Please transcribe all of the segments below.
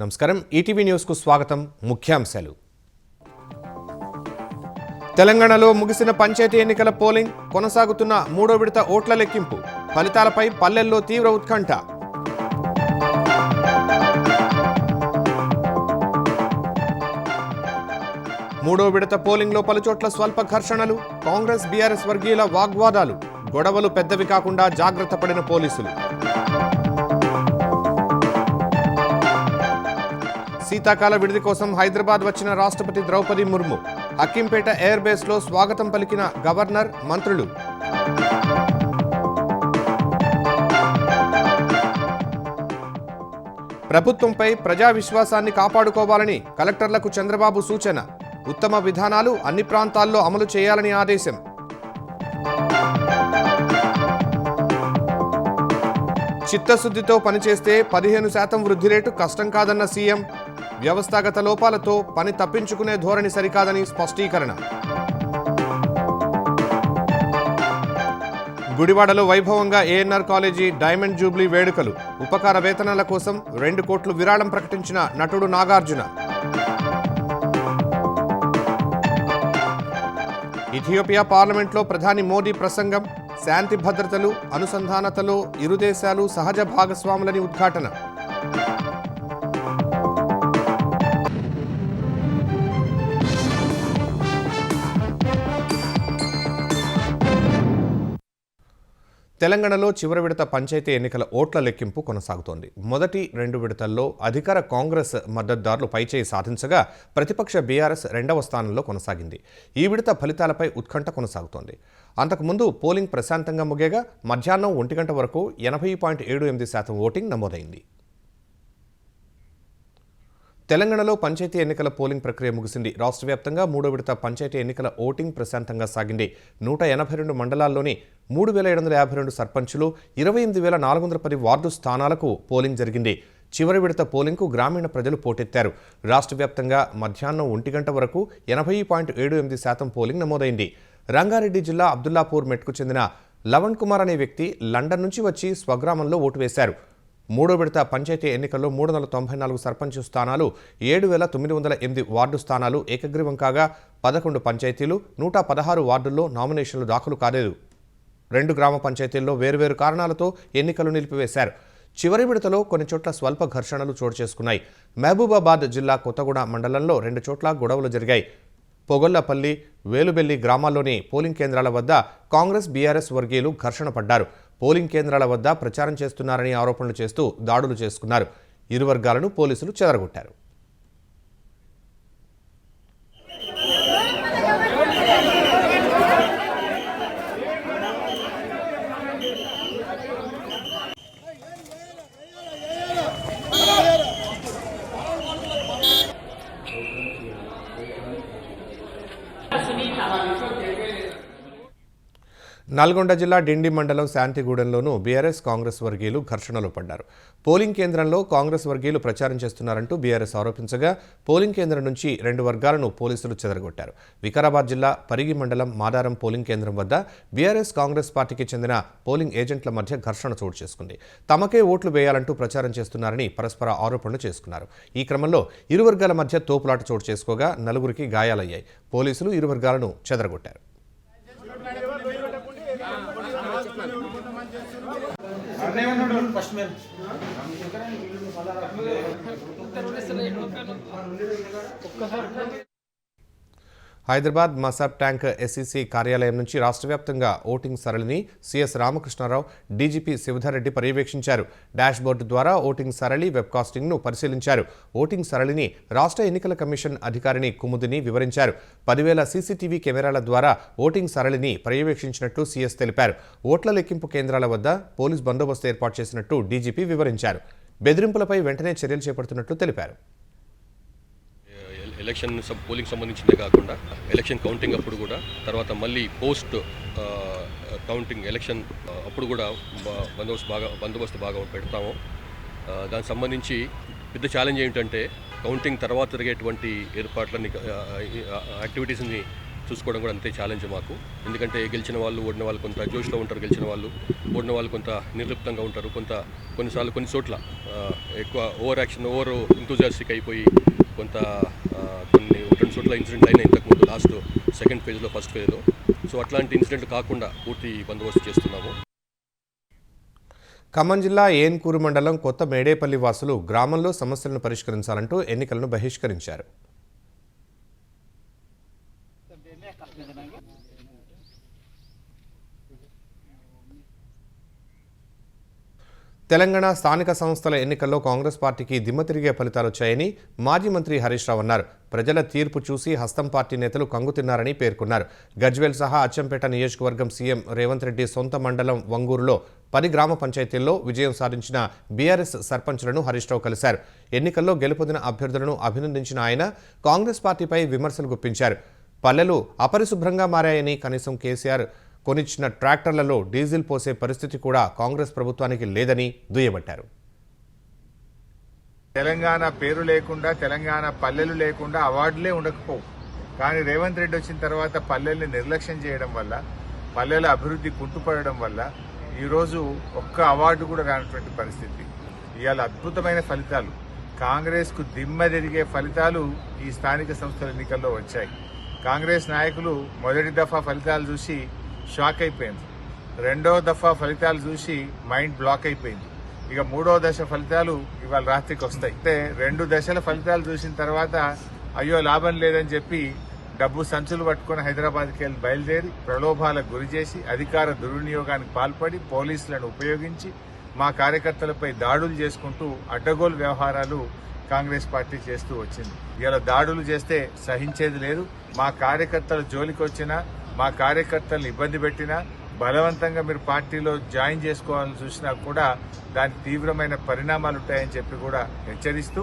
నమస్కారం ETV news కు స్వాగతం ముఖ్యాంశాలు తెలంగాణలో ముగిసిన పంచాయతీ ఎన్నికల పోలింగ్ కొనసాగుతున్న మూడో విడత ఓట్ల లెక్కింపు ఫలితాలపై పల్లెల్లో తీవ్ర ఉత్కంఠ మూడో విడత పోలింగ్లో పలుచోట్ల స్వల్ప ఘర్షణలు కాంగ్రెస్ బీఆర్ఎస్ వర్గీయుల వాగ్వాదాలు గొడవలు పెద్దవి కాకుండా జాగ్రత్త పడిన పోలీసులు శీతాకాల విడిది కోసం హైదరాబాద్ వచ్చిన రాష్ట్రపతి ద్రౌపది ముర్ము హక్కింపేట ఎయిర్ బేస్లో స్వాగతం పలికిన గవర్నర్ మంత్రులు ప్రభుత్వంపై ప్రజా విశ్వాసాన్ని కాపాడుకోవాలని కలెక్టర్లకు చంద్రబాబు సూచన ఉత్తమ విధానాలు అన్ని ప్రాంతాల్లో అమలు చేయాలని ఆదేశం చిత్తశుద్ధితో పనిచేస్తే 15% వృద్ధి రేటు కష్టం కాదన్న సీఎం వ్యవస్థాగత లోపాలతో పని తప్పించుకునే ధోరణి సరికాదని స్పష్టీకరణ గుడివాడలో వైభవంగా ఏఎన్ఆర్ కాలేజీ డైమండ్ జూబ్లీ వేడుకలు ఉపకార వేతనాల కోసం 2 కోట్లు విరాళం ప్రకటించిన నటుడు నాగార్జున ఇథియోపియా పార్లమెంట్లో ప్రధాని మోదీ ప్రసంగం శాంతి భద్రతలు అనుసంధానతలో ఇరు దేశాలు సహజ భాగస్వాములని ఉద్ఘాటన తెలంగాణలో చివరి విడత పంచాయతీ ఎన్నికల ఓట్ల లెక్కింపు కొనసాగుతోంది. మొదటి 2 విడతల్లో అధికార కాంగ్రెస్ మద్దతుదారులు పైచేయి సాధించగా ప్రతిపక్ష బీఆర్ఎస్ 2వ స్థానంలో కొనసాగింది. ఈ విడత ఫలితాలపై ఉత్కంఠ కొనసాగుతోంది. అంతకుముందు పోలింగ్ ప్రశాంతంగా ముగియగా మధ్యాహ్నం 1 గంట వరకు 80.78% ఓటింగ్ నమోదైంది. తెలంగాణలో పంచాయతీ ఎన్నికల పోలింగ్ ప్రక్రియ ముగిసింది. రాష్ట్ర వ్యాప్తంగా మూడో విడత పంచాయతీ ఎన్నికల ఓటింగ్ ప్రశాంతంగా సాగింది. 182 మండలాల్లోని 3752 సర్పంచులు 28410 వార్డు స్థానాలకు పోలింగ్ జరిగింది. చివరి విడత పోలింగ్కు గ్రామీణ ప్రజలు పోటెత్తారు. రాష్ట్ర వ్యాప్తంగా మధ్యాహ్నం 1 గంట వరకు 80.78% పోలింగ్ నమోదైంది. రంగారెడ్డి జిల్లా అబ్దుల్లాపూర్ మెట్కు చెందిన లవణ్ కుమార్ అనే వ్యక్తి లండన్ నుంచి వచ్చి స్వగ్రామంలో ఓటు వేశారు. మూడో విడత పంచాయతీ ఎన్నికల్లో 394 సర్పంచ్ స్థానాలు 7908 వార్డు స్థానాలు ఏకగ్రీవం కాగా 11 పంచాయతీలు 116 వార్డుల్లో నామినేషన్లు దాఖలు కాలేదు. 2 గ్రామ పంచాయతీల్లో వేర్వేరు కారణాలతో ఎన్నికలు నిలిపివేశారు. చివరి విడతలో కొన్ని చోట్ల స్వల్ప ఘర్షణలు చోటు చేసుకున్నాయి. మహబూబాబాద్ జిల్లా కొత్తగూడ మండలంలో 2 చోట్ల గొడవలు జరిగాయి. పొగొల్లపల్లి వేలుబెల్లి గ్రామాల్లోని పోలింగ్ కేంద్రాల వద్ద కాంగ్రెస్ బీఆర్ఎస్ వర్గీయులు ఘర్షణ పడ్డారు. పోలింగ్ కేంద్రాల వద్ద ప్రచారం చేస్తున్నారని ఆరోపణలు చేస్తూ దాడులు చేసుకున్నారు. ఇరు వర్గాలను పోలీసులు చెదరగొట్టారు. నల్గొండ జిల్లా డిండి మండలం శాంతిగూడెంలోనూ బీఆర్ఎస్ కాంగ్రెస్ వర్గీయులు ఘర్షణలో పడ్డారు. పోలింగ్ కేంద్రంలో కాంగ్రెస్ వర్గీయులు ప్రచారం చేస్తున్నారంటూ బీఆర్ఎస్ ఆరోపించగా పోలింగ్ కేంద్రం నుంచి 2 వర్గాలను పోలీసులు చెదరగొట్టారు. వికారాబాద్ జిల్లా పరిగి మండలం మాదారం పోలింగ్ కేంద్రం వద్ద బీఆర్ఎస్ కాంగ్రెస్ పార్టీకి చెందిన పోలింగ్ ఏజెంట్ల మధ్య ఘర్షణ చోటు చేసుకుంది. తమకే ఓట్లు వేయాలంటూ ప్రచారం చేస్తున్నారని పరస్పర ఆరోపణలు చేసుకున్నారు. ఈ క్రమంలో ఇరు వర్గాల మధ్య తోపులాట చోటు చేసుకోగా 4గురికి గాయాలయ్యాయి. పోలీసులు ఇరు వర్గాలను చెదరగొట్టారు. హైదరాబాద్ మసాబ్ ట్యాంక్ ఎస్ఈసీ కార్యాలయం నుంచి రాష్ట్ర వ్యాప్తంగా ఓటింగ్ సరళిని సిఎస్ రామకృష్ణారావు, డీజీపీ శివధర్ పర్యవేక్షించారు. డాష్ బోర్డు ద్వారా ఓటింగ్ సరళి వెబ్కాస్టింగ్ను పరిశీలించారు. ఓటింగ్ సరళిని రాష్ట్ర ఎన్నికల కమిషన్ అధికారిని కుముదిని వివరించారు. 10,000 సీసీటీవీ కెమెరాల ద్వారా ఓటింగ్ సరళిని పర్యవేక్షించినట్టు సీఎస్ తెలిపారు. ఓట్ల లెక్కింపు కేంద్రాల వద్ద పోలీస్ బందోబస్తు ఏర్పాటు చేసినట్టు డీజీపీ వివరించారు. బెదిరింపులపై వెంటనే చర్యలు చేపడుతున్నట్లు తెలిపారు. ఎలక్షన్ పోలింగ్ సంబంధించిందే కాకుండా ఎలక్షన్ కౌంటింగ్ అప్పుడు కూడా, తర్వాత మళ్ళీ పోస్ట్ కౌంటింగ్ ఎలక్షన్ అప్పుడు కూడా బందోబస్తు బాగా పెడతాము. దానికి సంబంధించి పెద్ద ఛాలెంజ్ ఏంటంటే కౌంటింగ్ తర్వాత జరిగేటువంటి ఏర్పాట్లని యాక్టివిటీస్ని చూసుకోవడం కూడా అంతే ఛాలెంజ్ మాకు. ఎందుకంటే గెలిచిన వాళ్ళు ఓడిన వాళ్ళు కొంత జోష్లో ఉంటారు, గెలిచిన వాళ్ళు ఓడిన వాళ్ళు కొంత నిర్లిప్తంగా ఉంటారు, కొన్నిసార్లు కొన్ని చోట్ల ఎక్కువ ఓవర్ యాక్షన్ ఓవర్ ఎంతూజియాస్టిక్ అయిపోయి కొన్ని 2 చోట్ల ఇన్సిడెంట్ అయినా ఇంతకుముందు లాస్ట్ సెకండ్ ఫేజ్లో ఫస్ట్ ఫేజ్లో. సో అట్లాంటి ఇన్సిడెంట్ కాకుండా పూర్తి బందోబస్తు చేస్తున్నాము. ఖమ్మం జిల్లా ఏన్కూరు మండలం కొత్త మేడేపల్లి వాసులు గ్రామంలో సమస్యలను పరిష్కరించాలంటూ ఎన్నికలను బహిష్కరించారు. తెలంగాణ స్థానిక సంస్థల ఎన్నికల్లో కాంగ్రెస్ పార్టీకి దిమ్మ తిరిగే ఫలితాలు వచ్చాయని మాజీ మంత్రి హరీష్ రావు అన్నారు. ప్రజల తీర్పు చూసి హస్తం పార్టీ నేతలు కంగుతిన్నారని పేర్కొన్నారు. గజ్వేల్ సహా అచ్చంపేట నియోజకవర్గం సీఎం రేవంత్ రెడ్డి సొంత మండలం వంగూరులో 10 గ్రామ పంచాయతీల్లో విజయం సాధించిన బీఆర్ఎస్ సర్పంచ్లను హరీష్ రావు కలిశారు. ఎన్నికల్లో గెలుపొందిన అభ్యర్థులను అభినందించిన ఆయన కాంగ్రెస్ పార్టీపై విమర్శలు గుప్పించారు. పల్లెలు అపరిశుభ్రంగా మారాయని, కనీసం కేసీఆర్ కొనిచ్చిన ట్రాక్టర్లలో డీజిల్ పోసే పరిస్థితి కూడా కాంగ్రెస్ ప్రభుత్వానికి లేదని దుయ్యబట్టారు. తెలంగాణ పేరు లేకుండా, తెలంగాణ పల్లెలు లేకుండా అవార్డులే ఉండకపోవు. కానీ రేవంత్ రెడ్డి వచ్చిన తర్వాత పల్లెల్ని నిర్లక్ష్యం చేయడం వల్ల, పల్లెల అభివృద్ధి కుంటుపడడం వల్ల ఈరోజు ఒక్క అవార్డు కూడా రానటువంటి పరిస్థితి. ఇవాళ అద్భుతమైన ఫలితాలు, కాంగ్రెస్కు దిమ్మ తిరిగే ఫలితాలు ఈ స్థానిక సంస్థల ఎన్నికల్లో వచ్చాయి. కాంగ్రెస్ నాయకులు మొదటి దఫా ఫలితాలు చూసి షాక్ అయిపోయింది. 2వ దఫా ఫలితాలు చూసి మైండ్ బ్లాక్ అయిపోయింది. ఇక 3వ దశ ఫలితాలు ఇవాళ రాత్రికి వస్తాయి. అంటే 2 దశల ఫలితాలు చూసిన తర్వాత అయ్యో లాభం లేదని చెప్పి డబ్బు సంచులు పట్టుకుని హైదరాబాద్కి వెళ్ళి బయలుదేరి ప్రలోభాలకు గురి చేసి అధికార దుర్వినియోగానికి పాల్పడి పోలీసులను ఉపయోగించి మా కార్యకర్తలపై దాడులు చేసుకుంటూ అడ్డగోలు వ్యవహారాలు కాంగ్రెస్ పార్టీ చేస్తూ వచ్చింది. ఇలా దాడులు చేస్తే సహించేది లేదు. మా కార్యకర్తల జోలికి వచ్చినా, మా కార్యకర్తలను ఇబ్బంది పెట్టినా, బలవంతంగా మీరు పార్టీలో జాయిన్ చేసుకోవాలని చూసినా కూడా దానికి తీవ్రమైన పరిణామాలు ఉంటాయని చెప్పి కూడా హెచ్చరిస్తూ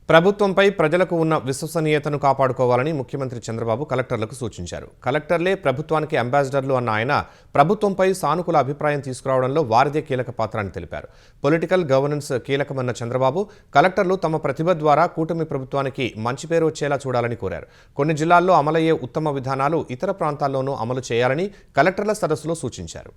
ప్రభుత్వంపై ప్రజలకు ఉన్న విశ్వసనీయతను కాపాడుకోవాలని ముఖ్యమంత్రి చంద్రబాబు కలెక్టర్లకు సూచించారు. కలెక్టర్లే ప్రభుత్వానికి అంబాసిడర్లు అన్న ఆయన ప్రభుత్వంపై సానుకూల అభిప్రాయం తీసుకురావడంలో వారిదే కీలక పాత్ర అని తెలిపారు. పొలిటికల్ గవర్నెన్స్ కీలకమన్న చంద్రబాబు కలెక్టర్లు తమ ప్రతిభ ద్వారా కూటమి ప్రభుత్వానికి మంచి పేరు వచ్చేలా చూడాలని కోరారు. కొన్ని జిల్లాల్లో అమలయ్యే ఉత్తమ విధానాలు ఇతర ప్రాంతాల్లోనూ అమలు చేయాలని కలెక్టర్ల సదస్సులో సూచించారు.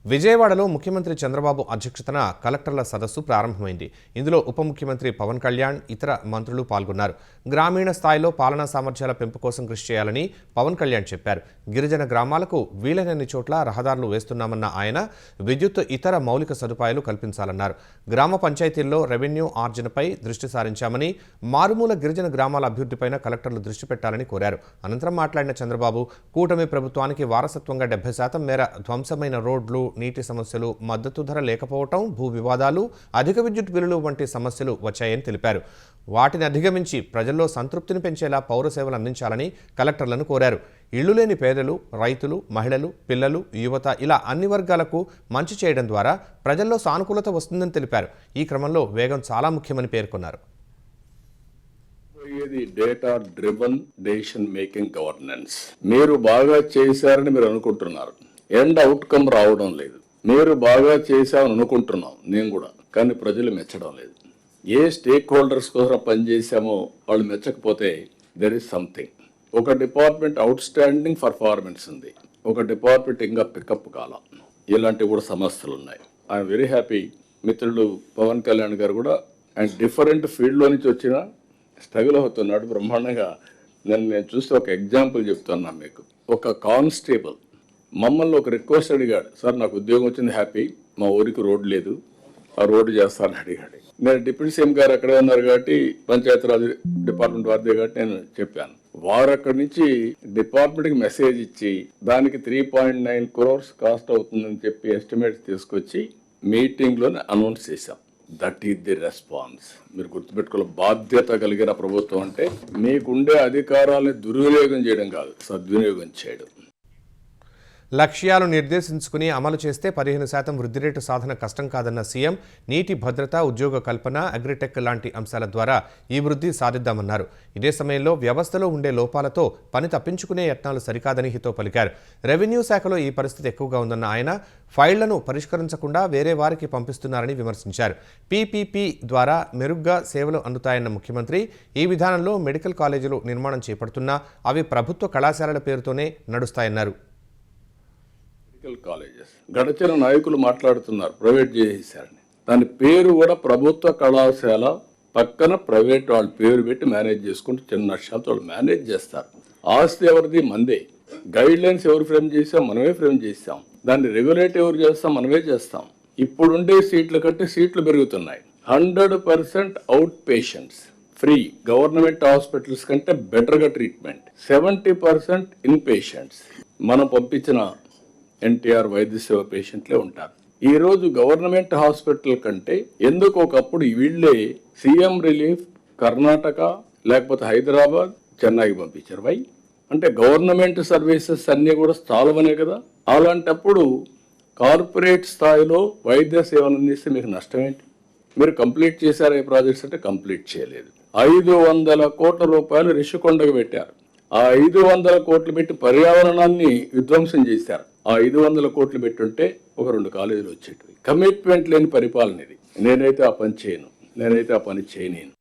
విజయవాడలో ముఖ్యమంత్రి చంద్రబాబు అధ్యక్షతన కలెక్టర్ల సదస్సు ప్రారంభమైంది. ఇందులో ఉప ముఖ్యమంత్రి పవన్ కళ్యాణ్, ఇతర మంత్రులు పాల్గొన్నారు. గ్రామీణ స్థాయిలో పాలనా సామర్థ్యాల పెంపు కోసం కృషి చేయాలని పవన్ కళ్యాణ్ చెప్పారు. గిరిజన గ్రామాలకు వీలైనన్ని చోట్ల రహదారులు వేస్తున్నామన్న ఆయన విద్యుత్, ఇతర మౌలిక సదుపాయాలు కల్పించాలన్నారు. గ్రామ పంచాయతీల్లో రెవెన్యూ ఆర్జనపై దృష్టి సారించామని, మారుమూల గిరిజన గ్రామాల అభివృద్ధిపైన కలెక్టర్లు దృష్టి పెట్టాలని కోరారు. అనంతరం మాట్లాడిన చంద్రబాబు కూటమి ప్రభుత్వానికి వారసత్వంగా 70% మేర ధ్వంసమైన రోడ్లు, నీటి సమస్యలు, మద్దతు ధర లేకపోవటం, భూ వివాదాలు, అధిక విద్యుత్ బిల్లులు వంటి సమస్యలు వచ్చాయని తెలిపారు. వాటిని అధిగమించి ప్రజల్లో సంతృప్తిని పెంచేలా పౌర సేవలు అందించాలని కలెక్టర్లను కోరారు. ఇళ్లు లేని పేదలు, రైతులు, మహిళలు, పిల్లలు, యువత ఇలా అన్ని వర్గాలకు మంచి చేయడం ద్వారా ప్రజల్లో సానుకూలత వస్తుందని తెలిపారు. ఈ క్రమంలో వేగం చాలా ముఖ్యమని పేర్కొన్నారు. Data driven decision making governance మీరు బాగా చేశారని మీరు అనుకుంటున్నారు, ఎండ్ అవుట్కమ్ రావడం లేదు. మీరు బాగా చేశామని అనుకుంటున్నాం నేను కూడా, కానీ ప్రజలు మెచ్చడం లేదు. ఏ స్టేక్ హోల్డర్స్ కోసం పనిచేశామో వాళ్ళు మెచ్చకపోతే దెర్ ఇస్ సంథింగ్. ఒక డిపార్ట్మెంట్ అవుట్ స్టాండింగ్ పర్ఫార్మెన్స్ ఉంది, ఒక డిపార్ట్మెంట్ ఇంకా పికప్ కాలం. ఇలాంటివి కూడా సమస్యలు ఉన్నాయి. I'm very happy. మిత్రులు పవన్ కళ్యాణ్ గారు కూడా ఆయన డిఫరెంట్ ఫీల్డ్లో నుంచి వచ్చిన స్ట్రగుల్ అవుతున్నాడు బ్రహ్మాండంగా. నేను చూస్తే ఒక ఎగ్జాంపుల్ చెప్తున్నాను మీకు. ఒక కానిస్టేబుల్ మమ్మల్ని ఒక రిక్వెస్ట్ అడిగాడు, సార్ నాకు ఉద్యోగం వచ్చింది, హ్యాపీ, మా ఊరికి రోడ్డు లేదు, ఆ రోడ్డు చేస్తానని అడిగాడు. నేను డిప్యూటీ సీఎం గారు అక్కడే ఉన్నారు కాబట్టి, పంచాయతీరాజ్ డిపార్ట్మెంట్ వారిదే కాబట్టి నేను చెప్పాను. వారు అక్కడి నుంచి డిపార్ట్మెంట్కి మెసేజ్ ఇచ్చి దానికి 3.9 crores కాస్ట్ అవుతుందని చెప్పి ఎస్టిమేట్స్ తీసుకొచ్చి మీటింగ్లోనే అనౌన్స్ చేశాం. That is the response. మీరు గుర్తుపెట్టుకోవాలి, బాధ్యత కలిగిన ప్రభుత్వం అంటే మీకుండే అధికారాలను దుర్వినియోగం చేయడం కాదు, సద్వినియోగం చేయడం. లక్ష్యాలు నిర్దేశించుకుని అమలు చేస్తే 15% వృద్ధి రేటు సాధన కష్టం కాదన్న సీఎం. నీటి భద్రత, ఉద్యోగ కల్పన, అగ్రిటెక్ లాంటి అంశాల ద్వారా ఈ వృద్ధి సాధిద్దామన్నారు. ఇదే సమయంలో వ్యవస్థలో ఉండే లోపాలతో పని తప్పించుకునే యత్నాలు సరికాదని హితో పలికారు. రెవెన్యూ శాఖలో ఈ పరిస్థితి ఎక్కువగా ఉందన్న ఆయన ఫైళ్లను పరిష్కరించకుండా వేరే వారికి పంపిస్తున్నారని విమర్శించారు. పీపీపీ ద్వారా మెరుగ్గా సేవలు అందుతాయన్న ముఖ్యమంత్రి ఈ విధానంలో మెడికల్ కాలేజీలు నిర్మాణం చేపడుతున్నా అవి ప్రభుత్వ కళాశాలల పేరుతోనే నడుస్తాయన్నారు. మెడికల్ కాలేజెస్ గడచిన నాయకులు మాట్లాడుతున్నారు ప్రైవేట్ చేసేసారని. దాని పేరు కూడా ప్రభుత్వ కళాశాల పక్కన ప్రైవేట్ వాళ్ళ పేరు పెట్టి మేనేజ్ చేసుకుంటూ చిన్న నష్టాలతో వాళ్ళు మేనేజ్ చేస్తారు. ఆస్తి ఎవరిది? మందే. గైడ్ లైన్స్ ఎవరు ఫ్రేమ్ చేసాం? మనమే ఫ్రేమ్ చేస్తాం. దాన్ని రెగ్యులేట్ ఎవరు చేస్తాం? మనమే చేస్తాం. ఇప్పుడుండే సీట్ల కంటే సీట్లు పెరుగుతున్నాయి. 100% out patients free. Government hospitals కంటే బెటర్గా ట్రీట్మెంట్. 70% in patients. మనం పంపించిన ఎన్టీఆర్ వైద్య సేవ పేషెంట్లే ఉంటారు. ఈ రోజు గవర్నమెంట్ హాస్పిటల్ కంటే ఎందుకు ఒకప్పుడు వీళ్ళే సీఎం రిలీఫ్ కర్ణాటక లేకపోతే హైదరాబాద్, చెన్నైకి పంపించారు. వై అంటే గవర్నమెంట్ సర్వీసెస్ అన్నీ కూడా చాలవనే కదా. అలాంటప్పుడు కార్పొరేట్ స్థాయిలో వైద్య సేవలు అందిస్తే మీకు నష్టం ఏంటి? మీరు కంప్లీట్ చేశారు ఈ ప్రాజెక్ట్స్ అంటే కంప్లీట్ చేయలేదు. 500 కోట్ల రూపాయలు రిషికొండకు పెట్టారు. ఆ 500 కోట్లు పెట్టి పర్యావరణాన్ని విధ్వంసం చేశారు. ఆ 500 కోట్లు పెట్టుంటే ఒక 2 కాలేజీలు వచ్చేటివి. కమిట్మెంట్ లేని పరిపాలన ఇది. నేనైతే ఆ పని చేయను, నేనైతే ఆ పని చేయలేను.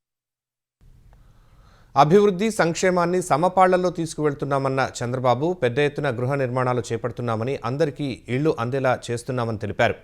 అభివృద్ధి, సంక్షేమాన్ని సమపాళ్లలో తీసుకువెళ్తున్నామన్న చంద్రబాబు పెద్ద ఎత్తున గృహ నిర్మాణాలు చేపడుతున్నామని, అందరికీ ఇళ్లు అందేలా చేస్తున్నామని తెలిపారు.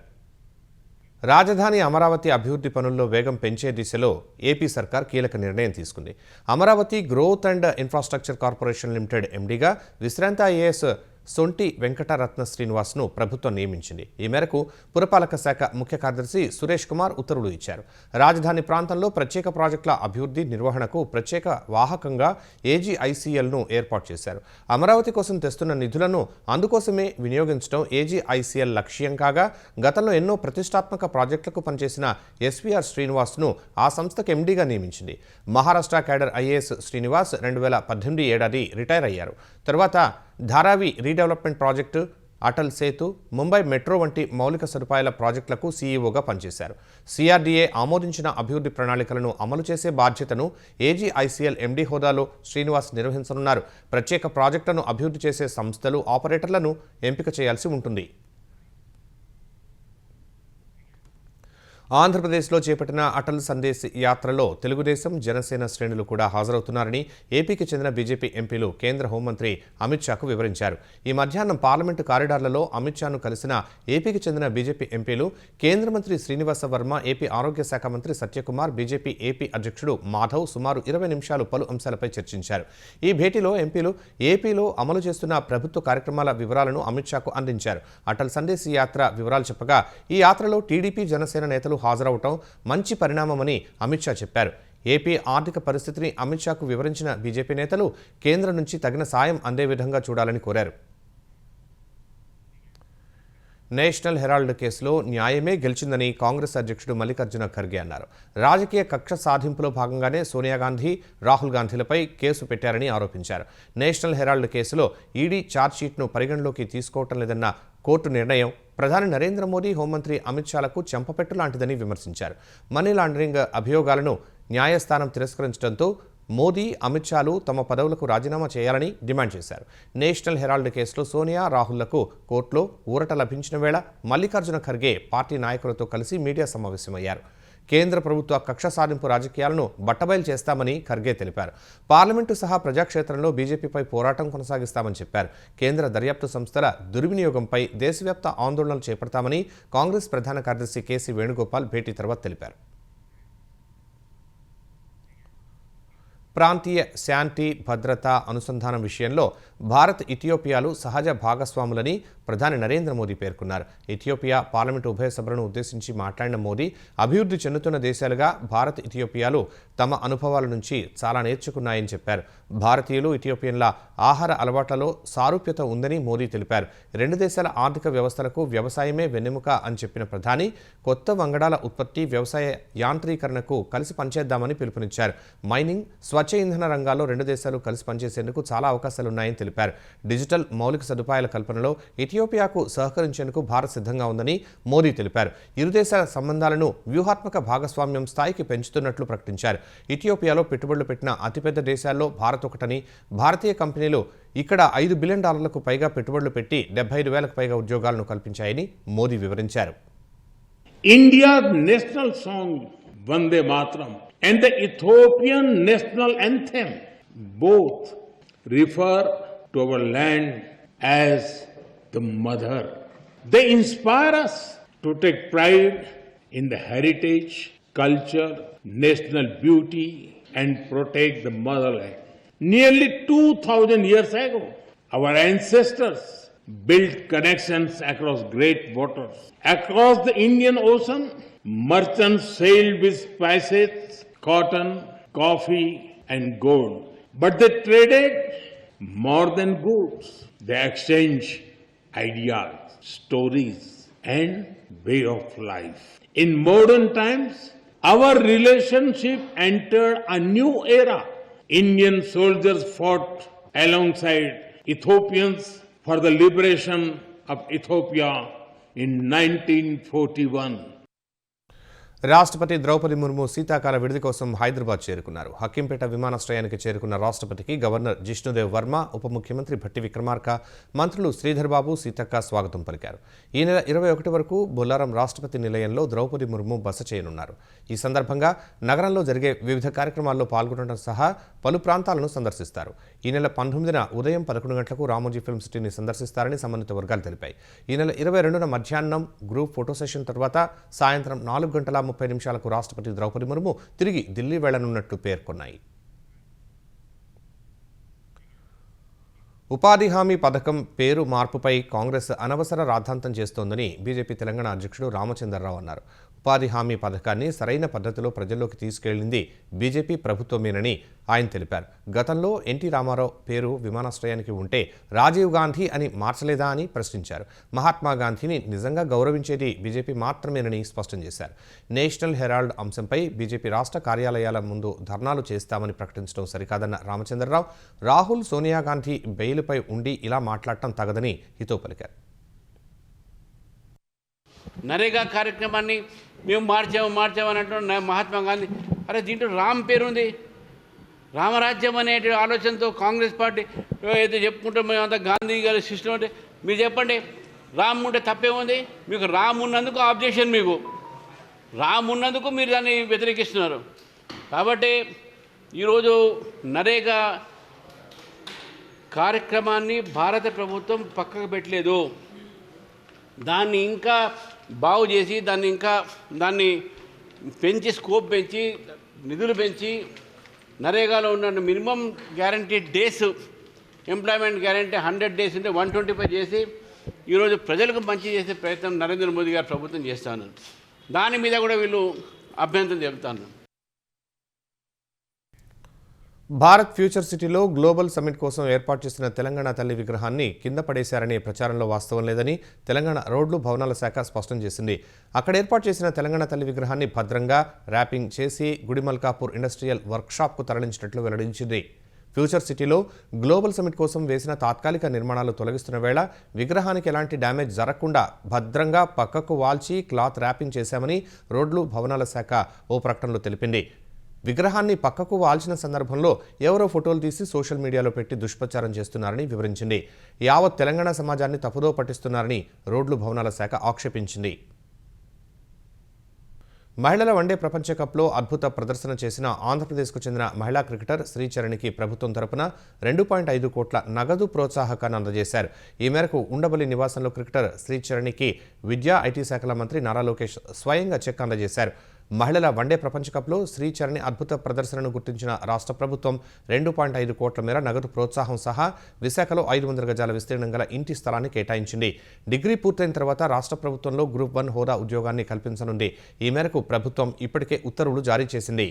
రాజధాని అమరావతి అభివృద్ధి పనుల్లో వేగం పెంచే దిశలో ఏపీ సర్కార్ కీలక నిర్ణయం తీసుకుంది. Amaravati growth and infrastructure corporation limited ఎండీగా విశ్రాంత ఐఏఎస్ సొంటి వెంకటరత్న శ్రీనివాస్ను ప్రభుత్వం నియమించింది. ఈ మేరకు పురపాలక శాఖ ముఖ్య కార్యదర్శి సురేష్ కుమార్ ఉత్తర్వులు ఇచ్చారు. రాజధాని ప్రాంతంలో ప్రత్యేక ప్రాజెక్టుల అభివృద్ధి, నిర్వహణకు ప్రత్యేక వాహకంగా ఏజీఐసీఎల్ను ఏర్పాటు చేశారు. అమరావతి కోసం తెస్తున్న నిధులను అందుకోసమే వినియోగించడం ఏజీఐసీఎల్ లక్ష్యం కాగా, గతంలో ఎన్నో ప్రతిష్టాత్మక ప్రాజెక్టులకు పనిచేసిన ఎస్వీఆర్ శ్రీనివాస్ను ఆ సంస్థకు ఎండీగా నియమించింది. మహారాష్ట్ర క్యాడర్ ఐఏఎస్ శ్రీనివాస్ 2018 ఏడాది రిటైర్ అయ్యారు. తర్వాత Dharavi redevelopment project, Atal Setu, Mumbai metro వంటి మౌలిక సదుపాయాల ప్రాజెక్టులకు సీఈఓగా పనిచేశారు. సిఆర్డీఏ ఆమోదించిన అభివృద్ధి ప్రణాళికలను అమలు చేసే బాధ్యతను ఏజీఐసీఎల్ ఎండీ హోదాలో శ్రీనివాస్ నిర్వహించనున్నారు. ప్రత్యేక ప్రాజెక్టులను అభివృద్ధి చేసే సంస్థలు, ఆపరేటర్లను ఎంపిక చేయాల్సి ఉంటుంది. ఆంధ్రప్రదేశ్లో చేపట్టిన అటల్ సందేశ్ యాత్రలో తెలుగుదేశం, జనసేన శ్రేణులు కూడా హాజరవుతున్నారని ఏపీకి చెందిన బీజేపీ ఎంపీలు కేంద్ర హోంమంత్రి అమిత్ షాకు వివరించారు. ఈ మధ్యాహ్నం పార్లమెంటు కారిడార్లలో అమిత్ షాను కలిసిన ఏపీకి చెందిన బీజేపీ ఎంపీలు కేంద్ర మంత్రి శ్రీనివాస వర్మ, ఏపీ ఆరోగ్య శాఖ మంత్రి సత్యకుమార్, బీజేపీ ఏపీ అధ్యక్షుడు మాధవ్ సుమారు 20 నిమిషాలు పలు అంశాలపై చర్చించారు. ఈ భేటీలో ఎంపీలు ఏపీలో అమలు చేస్తున్న ప్రభుత్వ కార్యక్రమాల వివరాలను అమిత్ షాకు అందించారు. అటల్ సందేశ్ యాత్ర వివరాలు చెప్పగా, ఈ యాత్రలో టీడీపీ, జనసేన నేతలు హాజరవటం మంచి పరిణామమని అమిత్ షా చెప్పారు. ఏపీ ఆర్థిక పరిస్థితిని అమిత్ షాకు వివరించిన బీజేపీ నేతలు కేంద్రం నుంచి తగిన సాయం అందే విధంగా చూడాలని కోరారు. నేషనల్ హెరాల్డ్ కేసులో న్యాయమే గెలిచిందని కాంగ్రెస్ అధ్యక్షుడు మల్లికార్జున ఖర్గే అన్నారు. రాజకీయ కక్ష సాధింపులో భాగంగానే సోనియా గాంధీ, రాహుల్ గాంధీలపై కేసు పెట్టారని ఆరోపించారు. నేషనల్ హెరాల్డ్ కేసులో ఈడీ ఛార్జ్షీట్ను పరిగణలోకి తీసుకోవటం లేదన్న కోర్టు నిర్ణయం ప్రధాని నరేంద్ర మోదీ, హోంమంత్రి అమిత్ షాలకు చెంపపెట్టు లాంటిదని విమర్శించారు. మనీ లాండరింగ్ అభియోగాలను న్యాయస్థానం తిరస్కరించడంతో మోదీ, అమిత్ షాలు తమ పదవులకు రాజీనామా చేయాలని డిమాండ్ చేశారు. నేషనల్ హెరాల్డ్ కేసులో సోనియా, రాహుల్లకు కోర్టులో ఊరట లభించిన వేళ మల్లికార్జున ఖర్గే పార్టీ నాయకులతో కలిసి మీడియా సమావేశమయ్యారు. కేంద్ర ప్రభుత్వ కక్ష సాధింపు రాజకీయాలను బట్టబయలు చేస్తామని ఖర్గే తెలిపారు. పార్లమెంటు సహా ప్రజాక్షేత్రంలో బీజేపీపై పోరాటం కొనసాగిస్తామని చెప్పారు. కేంద్ర దర్యాప్తు సంస్థల దుర్వినియోగంపై దేశవ్యాప్త ఆందోళనలు చేపడతామని కాంగ్రెస్ ప్రధాన కార్యదర్శి కేసీ వేణుగోపాల్ భేటీ తర్వాత తెలిపారు. ప్రాంతీయ శాంతి, భద్రత, అనుసంధానం విషయంలో భారత్, ఇథియోపియాలు సహజ భాగస్వాములని ప్రధాని నరేంద్ర మోదీ పేర్కొన్నారు. ఇథియోపియా పార్లమెంటు ఉభయ సభలను ఉద్దేశించి మాట్లాడిన మోదీ, అభివృద్ధి చెందుతున్న దేశాలుగా భారత్, ఇథియోపియాలు తమ అనుభవాల నుంచి చాలా నేర్చుకున్నాయని చెప్పారు. భారతీయులు, ఇథియోపియన్ల ఆహార అలవాట్లలో సారూప్యత ఉందని మోదీ తెలిపారు. 2 దేశాల ఆర్థిక వ్యవస్థలకు వ్యవసాయమే వెన్నెముక అని చెప్పిన ప్రధాని, కొత్త వంగడాల ఉత్పత్తి, వ్యవసాయ యాంత్రీకరణకు కలిసి పనిచేద్దామని పిలుపునిచ్చారు. మైనింగ్, స్వచ్ఛ ఇంధన రంగాల్లో 2 దేశాలు కలిసి పనిచేసేందుకు చాలా అవకాశాలున్నాయని తెలిపారు. డిజిటల్ మౌలిక సదుపాయాల కల్పనలో ఇథియోపియాకు సహకరించేందుకు భారత్ సిద్ధంగా ఉందని మోదీ తెలిపారు. ఇరు దేశాల సంబంధాలను వ్యూహాత్మక భాగస్వామ్యం స్థాయికి పెంచుతున్నట్లు ప్రకటించారు. ఇథియోపియాలో పెట్టుబడులు పెట్టిన అతిపెద్ద దేశాల్లో భారత్ ఒకటని, భారతీయ కంపెనీలు ఇక్కడ $5 బిలియన్ పైగా పెట్టుబడులు పెట్టి 75,000కు పైగా ఉద్యోగాలను కల్పించాయని మోదీ వివరించారు. India's national song Vande Mataram and the Ethiopian national anthem both refer to our land as the mother. They inspire us to take pride in the heritage, culture, national beauty and protect the motherland. Nearly 2,000 years ago, our ancestors built connections across great waters. Across the Indian Ocean, merchants sailed with spices, cotton, coffee and gold. But they traded more than goods. They exchanged ideas, stories and way of life. In modern times, our relationship entered a new era. Indian soldiers fought alongside Ethiopians for the liberation of Ethiopia in 1941. రాష్ట్రపతి ద్రౌపది ముర్ము శీతాకాల విడిది కోసం హైదరాబాద్ చేరుకున్నారు. హకీంపేట విమానాశ్రయానికి చేరుకున్న రాష్ట్రపతికి governor Jishnu Dev Varma, ఉప ముఖ్యమంత్రి భట్టి విక్రమార్క, మంత్రులు శ్రీధర్ బాబు, సీతక్క స్వాగతం పలికారు. ఈ నెల 21 వరకు బొల్లారం రాష్ట్రపతి నిలయంలో ద్రౌపది ముర్ము బస చేయనున్నారు. ఈ సందర్భంగా నగరంలో జరిగే వివిధ కార్యక్రమాల్లో పాల్గొనడం సహా పలు ప్రాంతాలను సందర్శిస్తారు. ఈ నెల 19న ఉదయం 11 గంటలకు రామోజీ ఫిల్మ్ సిటీని సందర్శిస్తారని సంబంధిత వర్గాలు తెలిపాయి. ఈ నెల 22న మధ్యాహ్నం గ్రూప్ ఫోటో సెషన్ తర్వాత సాయంత్రం 4:30 రాష్ట్రపతి ద్రౌపది ముర్ము తిరిగి ఢిల్లీ వెళ్లనున్నట్లు పేర్కొన్నాయి. ఉపాధి హామీ పథకం పేరు మార్పుపై కాంగ్రెస్ అనవసర రాద్ధాంతం చేస్తోందని బీజేపీ తెలంగాణ అధ్యక్షుడు రామచంద్రరావు అన్నారు. ఉపాధి హామీ పథకాన్ని సరైన పద్ధతిలో ప్రజల్లోకి తీసుకెళ్లింది బీజేపీ ప్రభుత్వమేనని ఆయన తెలిపారు. గతంలో ఎన్టీ రామారావు పేరు విమానాశ్రయానికి ఉంటే రాజీవ్ గాంధీ అని మార్చలేదా అని ప్రశ్నించారు. మహాత్మా గాంధీని నిజంగా గౌరవించేది బీజేపీ మాత్రమేనని స్పష్టం చేశారు. నేషనల్ హెరాల్డ్ అంశంపై బీజేపీ రాష్ట్ర కార్యాలయాల ముందు ధర్నాలు చేస్తామని ప్రకటించడం సరికాదన్న రామచంద్రరావు, రాహుల్, సోనియా గాంధీ బెయిలుపై ఉండి ఇలా మాట్లాడటం తగదని హితవు పలికారు. నరేగా కార్యక్రమాన్ని మేము మార్చామని అంటున్న మహాత్మా గాంధీ, అరే దీంట్లో రామ్ పేరు ఉంది. రామరాజ్యం అనే ఆలోచనతో కాంగ్రెస్ పార్టీ ఏదో చెప్పుకుంటాం మేమంతా గాంధీ గారి సిస్టమ్ అంటే మీరు చెప్పండి, రామ్ ఉంటే తప్పేముంది? మీకు రామ్ ఉన్నందుకు ఆబ్జెక్షన్, మీకు రామ్ ఉన్నందుకు మీరు దాన్ని వ్యతిరేకిస్తున్నారు. కాబట్టి ఈరోజు నరేగా కార్యక్రమాన్ని భారత ప్రభుత్వం పక్కకు పెట్టలేదు. దాన్ని ఇంకా బాగు చేసి దాన్ని పెంచి స్కోప్ పెంచి నిధులు పెంచి నరేగాలో ఉన్న minimum guarantee days employment guarantee 100 days ఉంటే 125 చేసి ఈరోజు ప్రజలకు మంచి చేసే ప్రయత్నం నరేంద్ర మోదీ గారు ప్రభుత్వం చేస్తాను. దాని మీద కూడా వీళ్ళు అభ్యంతరం చెబుతాను. భారత్ ఫ్యూచర్ సిటీలో గ్లోబల్ సమ్మిట్ కోసం ఏర్పాటు చేసిన తెలంగాణ తల్లి విగ్రహాన్ని కింద పడేశారనే ప్రచారంలో వాస్తవం లేదని తెలంగాణ రోడ్లు భవనాల శాఖ స్పష్టం చేసింది. అక్కడ ఏర్పాటు చేసిన తెలంగాణ తల్లి విగ్రహాన్ని భద్రంగా ర్యాపింగ్ చేసి గుడిమల్కాపూర్ ఇండస్ట్రియల్ వర్క్షాప్కు తరలించినట్లు వెల్లడించింది. ఫ్యూచర్ సిటీలో గ్లోబల్ సమ్మిట్ కోసం వేసిన తాత్కాలిక నిర్మాణాలు తొలగిస్తున్న వేళ విగ్రహానికి ఎలాంటి డ్యామేజ్ జరగకుండా భద్రంగా పక్కకు వాల్చి క్లాత్ ర్యాపింగ్ చేశామని రోడ్లు భవనాల శాఖ ఓ ప్రకటనలో తెలిపింది. విగ్రహాన్ని పక్కకు వాల్చిన సందర్భంలో ఎవరో ఫోటోలు తీసి సోషల్ మీడియాలో పెట్టి దుష్ప్రచారం చేస్తున్నారని వివరించింది. యావత్ తెలంగాణ సమాజాన్ని తప్పుదో పట్టిస్తున్నారని రోడ్లు భవనాల శాఖ ఆక్షేపించింది. మహిళల వన్డే ప్రపంచ కప్లో అద్భుత ప్రదర్శన చేసిన ఆంధ్రప్రదేశ్కు చెందిన మహిళా క్రికెటర్ శ్రీచరణికి ప్రభుత్వం తరపున 2.5 కోట్ల నగదు ప్రోత్సాహకాన్ని అందజేశారు. ఈ మేరకు ఉండవల్లి నివాసంలో క్రికెటర్ శ్రీచరణికి విద్యా, ఐటీ శాఖల మంత్రి నారా లోకేష్ స్వయంగా చెక్ అందజేశారు. మహిళల వన్డే ప్రపంచ కప్లో శ్రీచరణి అద్భుత ప్రదర్శనను గుర్తించిన రాష్ట్ర ప్రభుత్వం 2.5 కోట్ల మేర నగదు ప్రోత్సాహం సహా విశాఖలో 500 గజాల విస్తీర్ణం గల ఇంటి స్థలాన్ని కేటాయించింది. డిగ్రీ పూర్తయిన తర్వాత రాష్ట్ర ప్రభుత్వంలో గ్రూప్ 1 హోదా ఉద్యోగాన్ని కల్పించనుంది. ఈ మేరకు ప్రభుత్వం ఇప్పటికే ఉత్తర్వులు జారీ చేసింది.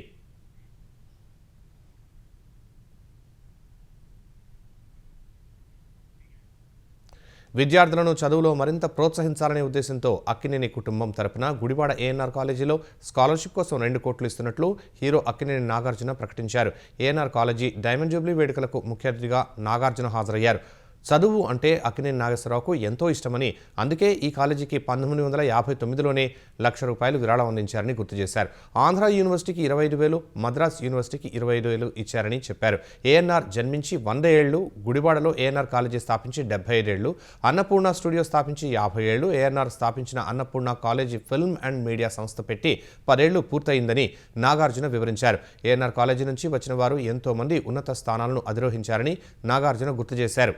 విద్యార్థులను చదువులో మరింత ప్రోత్సహించాలనే ఉద్దేశంతో అక్కినేని కుటుంబం తరపున గుడివాడ ఏఎన్ఆర్ కాలేజీలో స్కాలర్షిప్ కోసం 2 కోట్లు ఇస్తున్నట్లు హీరో అక్కినేని నాగార్జున ప్రకటించారు. ఏఎన్ఆర్ కాలేజీ డైమండ్ జూబ్లీ వేడుకలకు ముఖ్య అతిథిగా నాగార్జున హాజరయ్యారు. చదువు అంటే అక్కినేని నాగేశ్వరరావుకు ఎంతో ఇష్టమని, అందుకే ఈ కాలేజీకి 1959లోనే ₹1,00,000 విరాళం అందించారని గుర్తు చేశారు. ఆంధ్ర యూనివర్సిటీకి 25,000, మద్రాస్ యూనివర్సిటీకి 25,000 ఇచ్చారని చెప్పారు. ఏఎన్ఆర్ జన్మించి 100 ఏళ్లు, గుడివాడలో ఏఎన్ఆర్ కాలేజీ స్థాపించి 75 ఏళ్లు, అన్నపూర్ణ స్టూడియో స్థాపించి 50 ఏళ్లు, ఏఎన్ఆర్ స్థాపించిన Annapurna college film and media సంస్థ పెట్టి 10 ఏళ్లు పూర్తయిందని నాగార్జున వివరించారు. ఏఎన్ఆర్ కాలేజీ నుంచి వచ్చిన వారు ఎంతో మంది ఉన్నత స్థానాలను అధిరోహించారని నాగార్జున గుర్తు చేశారు.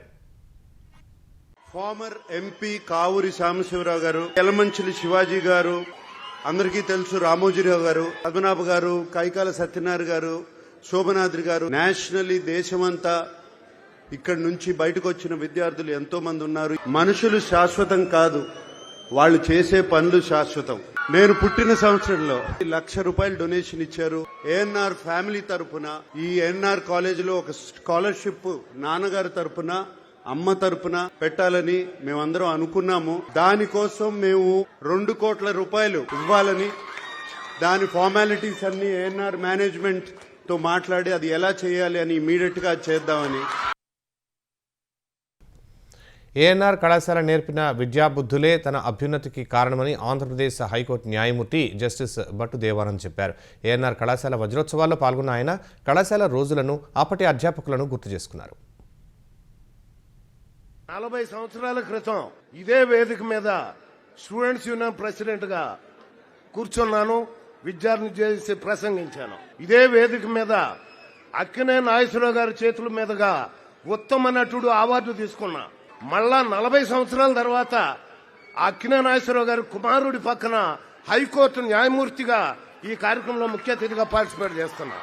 ఫార్మర్ ఎంపీ కావూరి సాంబశివరావు గారు, యలమంచిలి శివాజీ గారు, అందరికీ తెలుసు రామోజీరావు గారు, పద్మనాభ గారు, కైకాల సత్యనారాయణ గారు, శోభనాద్రి గారు, నేషనల్లీ దేశమంతా ఇక్కడి నుంచి బయటకు వచ్చిన విద్యార్థులు ఎంతో మంది ఉన్నారు. మనుషులు శాశ్వతం కాదు, వాళ్ళు చేసే పనులు శాశ్వతం. నేను పుట్టిన సంవత్సరంలో ₹1,00,000 డొనేషన్ ఇచ్చారు. ఏఎన్ఆర్ ఫ్యామిలీ తరపున ఈ ఏఎన్ఆర్ కాలేజీలో ఒక స్కాలర్షిప్ నాన్నగారి తరపున అమ్మ తరపున పెట్టాలని మేమందరం అనుకున్నాము. దానికోసం మేము ₹2 కోట్ల ఇవ్వాలని, దాని ఫార్మాలిటీస్ అన్ని ఏఎన్ఆర్ మేనేజ్మెంట్ తో మాట్లాడి అది ఎలా చేయాలి అని ఇమీడియట్ గా చేద్దామని. ఏఎన్ఆర్ కళాశాల నేర్పిన విద్యాబుద్ధులే తన అభ్యున్నతికి కారణమని ఆంధ్రప్రదేశ్ హైకోర్టు న్యాయమూర్తి జస్టిస్ భట్టు దేవానంద్ చెప్పారు. ఏఎన్ఆర్ కళాశాల వజ్రోత్సవాల్లో పాల్గొన్న ఆయన కళాశాల రోజులను, అప్పటి అధ్యాపకులను గుర్తు చేసుకున్నారు. 40 సంవత్సరాల క్రితం ఇదే వేదిక మీద స్టూడెంట్స్ యూనియన్ ప్రెసిడెంట్ గా కూర్చున్నాను, విద్యార్థి చేసి ప్రసంగించాను. ఇదే వేదిక మీద అక్కినేని నాగేశ్వరరావు గారి చేతుల మీదుగా ఉత్తమ నటుడు అవార్డు తీసుకున్నా. మళ్ళా 40 సంవత్సరాల తర్వాత అక్కినేని నాగేశ్వరరావు గారి కుమారుడి పక్కన హైకోర్టు న్యాయమూర్తిగా ఈ కార్యక్రమంలో ముఖ్య అతిథిగా పార్టిసిపేట్ చేస్తున్నా.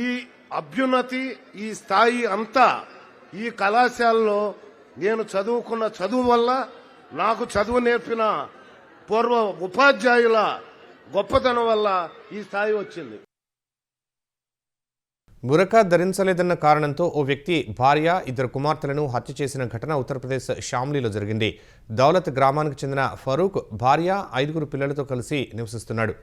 ఈ అభ్యున్నతి, ఈ స్థాయి అంతా ఈ కళాశాలలో నేను చదువుకున్న చదువు వల్ల, నాకు చదువు నేర్పిన పూర్వ ఉపాధ్యాయుల గొప్పతనం వల్ల ఈ స్థాయి వచ్చింది. బురకా ధరించలేదన్న కారణంతో ఓ వ్యక్తి భార్య, 2 కుమార్తెలను హత్య చేసిన ఘటన ఉత్తరప్రదేశ్ షామ్లీలో జరిగింది. దౌలత్ గ్రామానికి చెందిన ఫరూక్ భార్య, 5 పిల్లలతో కలిసి నివసిస్తున్నాడు.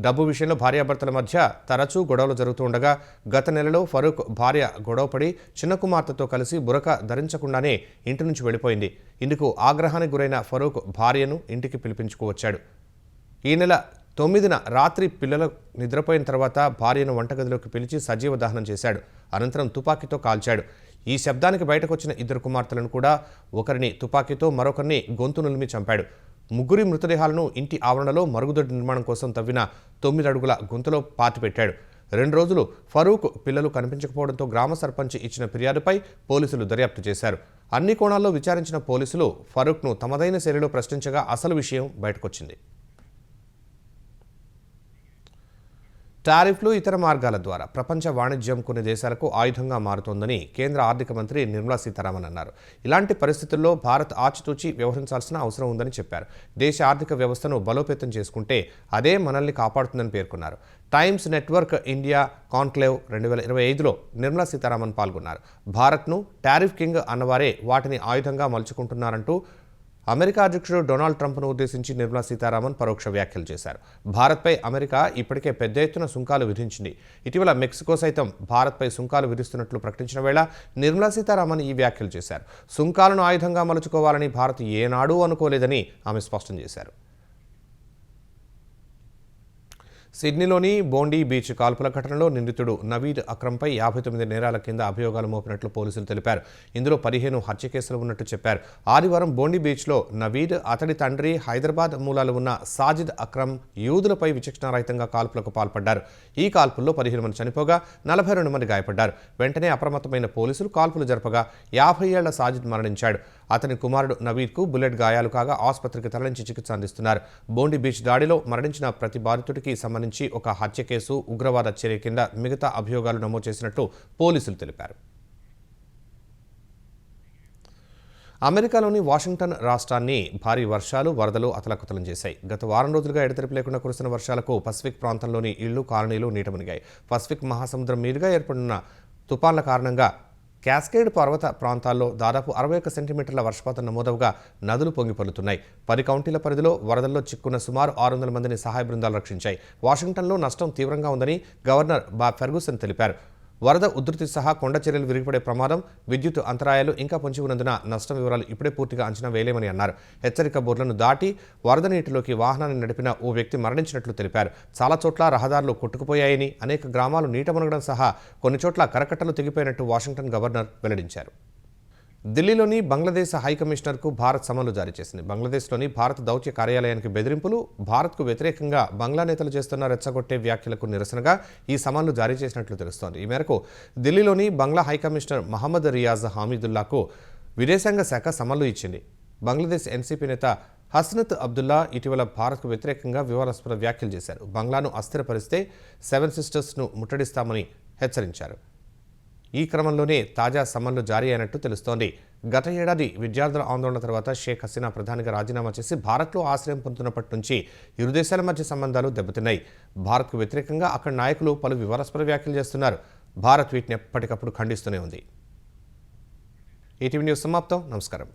డబ్బు విషయంలో భార్యాభర్తల మధ్య తరచూ గొడవలు జరుగుతూ ఉండగా గత నెలలో ఫరూక్ భార్య గొడవపడి చిన్న కుమార్తెతో కలిసి బురకా ధరించకుండానే ఇంటి నుంచి వెళ్ళిపోయింది. ఇందుకు ఆగ్రహానికి గురైన ఫరూక్ భార్యను ఇంటికి పిలిపించుకువచ్చాడు. ఈ నెల 9న రాత్రి పిల్లలు నిద్రపోయిన తర్వాత భార్యను వంటగదిలోకి పిలిచి సజీవ దహనం చేశాడు. అనంతరం తుపాకీతో కాల్చాడు. ఈ శబ్దానికి బయటకొచ్చిన 2 కుమార్తెలను కూడా, ఒకరిని తుపాకీతో, మరొకరిని గొంతు నులిమి చంపాడు. 3 మృతదేహాలను ఇంటి ఆవరణలో మరుగుదొడ్డి నిర్మాణం కోసం తవ్విన 9 అడుగుల గుంతలో పాతిపెట్టాడు. 2 రోజులు ఫరూక్ పిల్లలు కనిపించకపోవడంతో గ్రామ సర్పంచ్ ఇచ్చిన ఫిర్యాదుపై పోలీసులు దర్యాప్తు చేశారు. అన్ని కోణాల్లో విచారించిన పోలీసులు ఫరూక్ను తమదైన శైలిలో ప్రశ్నించగా అసలు విషయం బయటకొచ్చింది. టారిఫ్లు, ఇతర మార్గాల ద్వారా ప్రపంచ వాణిజ్యం కొన్ని దేశాలకు ఆయుధంగా మారుతోందని కేంద్ర ఆర్థిక మంత్రి నిర్మలా సీతారామన్ అన్నారు. ఇలాంటి పరిస్థితుల్లో భారత్ ఆచితూచి వ్యవహరించాల్సిన అవసరం ఉందని చెప్పారు. దేశ ఆర్థిక వ్యవస్థను బలోపేతం చేసుకుంటే అదే మనల్ని కాపాడుతుందని పేర్కొన్నారు. టైమ్స్ నెట్వర్క్ ఇండియా కాన్క్లేవ్ 2025లో నిర్మలా సీతారామన్ పాల్గొన్నారు. భారత్ను టారిఫ్ కింగ్ అన్నవారే వాటిని ఆయుధంగా మలుచుకుంటున్నారంటూ అమెరికా అధ్యక్షుడు డొనాల్డ్ ట్రంప్ను ఉద్దేశించి నిర్మలా సీతారామన్ పరోక్ష వ్యాఖ్యలు చేశారు. భారత్పై అమెరికా ఇప్పటికే పెద్ద ఎత్తున సుంకాలు విధించింది. ఇటీవల మెక్సికో సైతం భారత్పై సుంకాలు విధిస్తున్నట్లు ప్రకటించిన వేళ నిర్మలా సీతారామన్ ఈ వ్యాఖ్యలు చేశారు. సుంకాలను ఆయుధంగా మలుచుకోవాలని భారత్ ఏనాడూ అనుకోలేదని ఆమె స్పష్టం చేశారు. సిడ్నీలోని బోండీ బీచ్ కాల్పుల ఘటనలో నిందితుడు నవీద్ అక్రమ్పై 59 నేరాల కింద అభియోగాలు మోపినట్లు పోలీసులు తెలిపారు. ఇందులో 15 హత్య కేసులు ఉన్నట్టు చెప్పారు. ఆదివారం బోండీ బీచ్లో నవీద్, అతడి తండ్రి హైదరాబాద్ మూలాలు ఉన్న సాజిద్ అక్రమ్ యూదులపై విచక్షణారహితంగా కాల్పులకు పాల్పడ్డారు. ఈ కాల్పుల్లో 15 మంది చనిపోగా 42 మంది గాయపడ్డారు. వెంటనే అప్రమత్తమైన పోలీసులు కాల్పులు జరపగా 50 ఏళ్ల సాజిద్ మరణించాడు. అతని కుమారుడు నవీద్కు బుల్లెట్ గాయాలు కాగా ఆసుపత్రికి తరలించి చికిత్స అందిస్తున్నారు. బోండీ బీచ్ దాడిలో మరణించిన ప్రతి బాధితుడికి సంబంధించి ఒక హత్య కేసు, ఉగ్రవాద చర్య కింద మిగతా అభియోగాలు నమోదు చేసినట్లు పోలీసులు తెలిపారు. అమెరికాలోని వాషింగ్టన్ రాష్ట్రాన్ని భారీ వర్షాలు, వరదలు అతలాకుతలం చేశాయి. గత వారం రోజులుగా ఎడతెరిపి లేకుండా కురుస్తున్న వర్షాలకు పసిఫిక్ ప్రాంతంలోని ఇళ్లు, కాలనీలు నీట మునిగాయి. పసిఫిక్ మహాసముద్రం మీదుగా ఏర్పడిన తుపాన్ల కారణంగా క్యాస్కేడ్ పర్వత ప్రాంతాల్లో దాదాపు 61 సెంటీమీటర్ల వర్షపాతం నమోదవగా నదులు పొంగిపొర్లుతున్నాయి. 10 కౌంటీల పరిధిలో వరదల్లో చిక్కున్న సుమారు 600 మందిని సహాయ బృందాలు రక్షించాయి. వాషింగ్టన్లో నష్టం తీవ్రంగా ఉందని గవర్నర్ బాబ్ ఫెర్గుసన్ తెలిపారు. వరద ఉధృతి సహా కొండ చర్యలు విరిగిపడే ప్రమాదం, విద్యుత్ అంతరాయాలు ఇంకా పొంచి ఉన్నందున నష్టం వివరాలు ఇప్పుడే పూర్తిగా అంచనా వేయలేమని అన్నారు. హెచ్చరిక బోర్డులను దాటి వరద నీటిలోకి వాహనాన్ని నడిపిన ఓ వ్యక్తి మరణించినట్లు తెలిపారు. చాలా చోట్ల రహదారులు కొట్టుకుపోయాయని, అనేక గ్రామాలు నీట మునగడం సహా కొన్ని చోట్ల కరకట్టలు తెగిపోయినట్టు వాషింగ్టన్ గవర్నర్ వెల్లడించారు. ఢిల్లీలోని బంగ్లాదేశ్ హైకమిషనర్కు భారత్ సమన్లు జారీ చేసింది. బంగ్లాదేశ్లోని భారత దౌత్య కార్యాలయానికి బెదిరింపులు, భారత్కు వ్యతిరేకంగా బంగ్లా నేతలు చేస్తున్న రెచ్చగొట్టే వ్యాఖ్యలకు నిరసనగా ఈ సమన్లు జారీ చేసినట్లు తెలుస్తోంది. ఈ మేరకు ఢిల్లీలోని బంగ్లా హైకమిషనర్ మహమ్మద్ రియాజ్ హమీదుల్లాకు విదేశాంగ శాఖ సమన్లు ఇచ్చింది. బంగ్లాదేశ్ ఎన్సీపీ నేత హస్నత్ అబ్దుల్లా ఇటీవల భారత్కు వ్యతిరేకంగా వివాదాస్పద వ్యాఖ్యలు చేశారు. బంగ్లాను అస్థిరపరిస్తే 7 సిస్టర్స్ను ముట్టడిస్తామని హెచ్చరించారు. ఈ క్రమంలోనే తాజా సమన్లు జారీ అయినట్టు తెలుస్తోంది. గత ఏడాది విద్యార్థుల ఆందోళన తర్వాత షేక్ హసీనా ప్రధానిగా రాజీనామా చేసి భారత్లో ఆశ్రయం పొందుతున్నప్పటి నుంచి ఇరు దేశాల మధ్య సంబంధాలు దెబ్బతిన్నాయి. భారత్కు వ్యతిరేకంగా అక్కడి నాయకులు పలు వివాదాస్పద వ్యాఖ్యలు చేస్తున్నారు. భారత్ వీటిని ఎప్పటికప్పుడు ఖండిస్తూనే ఉంది. ఈటీవీ న్యూస్ సమాప్తం. నమస్కారం.